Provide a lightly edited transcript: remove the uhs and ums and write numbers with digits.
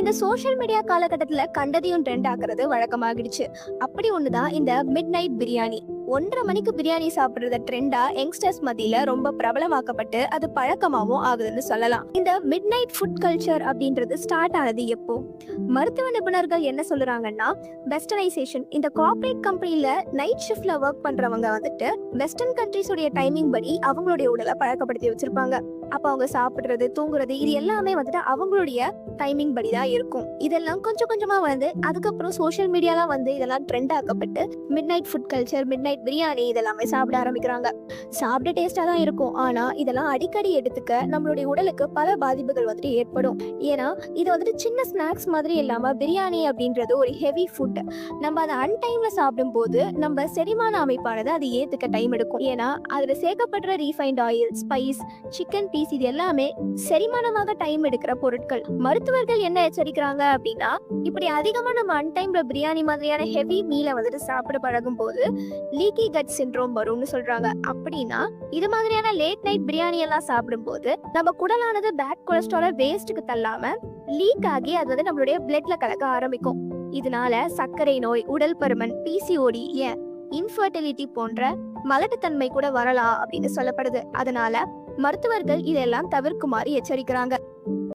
இந்த social media காலகட்டத்துல கண்டதையும் ட்ரெண்ட் ஆக்குறது வழக்கமாகிடுச்சு. அப்படி ஒண்ணுதான் இந்த மிட் நைட் பிரியாணி. 1:30 மணிக்கு பிரியாணி சாப்பிடுறத ட்ரெண்டா யங்ஸ்டர்ஸ் மத்தியில ரொம்ப பிரபலமாக்கப்பட்டு அது பழக்கமாவும் ஆகுதுன்னு சொல்லலாம். இந்த மிட் நைட் ஃபுட் கல்ச்சர் அப்படின்றது ஸ்டார்ட் ஆனது எப்போ? மருத்துவ நிபுணர்கள் என்ன சொல்றாங்கன்னா, வெஸ்டர்னைசேஷன். இந்த கார்ப்பரேட் கம்பெனில நைட் ஷிஃப்ட்ல ஒர்க் பண்றவங்க வந்துட்டு வெஸ்டர்ன் கண்ட்ரிஸ் உடைய டைமிங் படி அவங்களுடைய உடலை பழக்கப்படுத்தி வச்சிருப்பாங்க. அப்ப அவங்க சாப்பிடுறது, தூங்குறது, இது எல்லாமே வந்துட்டு அவங்களுடைய டைமிங் படி தான் இருக்கும். இதெல்லாம் கொஞ்சம் கொஞ்சமா வந்து அதுக்கப்புறம் சோஷியல் மீடியாலாம் வந்து இதெல்லாம் ட்ரெண்ட் ஆக்கப்பட்டு midnight food culture, midnight biryani இதெல்லாமே சாப்பிட ஆரம்பிக்கிறாங்க. சாப்பிட டேஸ்டா தான் இருக்கும். ஆனா இதெல்லாம் அடிக்கடி எடுத்துக்க நம்மளுடைய உடலுக்கு பல பாதிப்புகள் வந்துட்டு ஏற்படும். ஏன்னா இது வந்துட்டு சின்ன ஸ்நாக்ஸ் மாதிரி இல்லாம பிரியாணி அப்படின்றது ஒரு ஹெவி ஃபுட். நம்ம அதை அன்டைம்ல சாப்பிடும் போது நம்ம செரிமான அமைப்பானது அது ஏத்துக்க டைம் எடுக்கும். ஏன்னா அதுல சேர்க்கப்படுற refined oil, spice, chicken piece, இது எல்லாமே செரிமானமாக டைம் எடுக்கிற பொருட்கள். மருத்துவர்கள் என்ன எச்சரிக்கிறாங்க அப்படின்னா, இப்படி அதிகமா நம்ம அன்டைம்ல பிரியாணி மாதிரியான ஹெவி மீலை வந்துட்டு சாப்பிட பழகும் போது லீக்கி கட் சிண்ட்ரோம் வரும்னு சொல்றாங்க. அப்படின்னா இது மாதிரியான லேட் நைட் பிரியாணி எல்லாம் சாப்பிடும் போது நம்ம குடலானது பேட் கொலஸ்ட்ரால வேஸ்ட்டுக்கு தள்ளாம லீக் ஆகி அது வந்து நம்மளுடைய பிளட்ல கலக்க ஆரம்பிக்கும். இதனால சர்க்கரை நோய், உடல் பருமன், பிசிஓடி, ஏன் இன்ஃபர்டிலிட்டி போன்ற மலட்டுத்தன்மை கூட வரலாம் அப்படின்னு சொல்லப்படுது. அதனால மருத்துவர்கள் இதெல்லாம் தவிர்க்குமாறு எச்சரிக்கிறாங்க.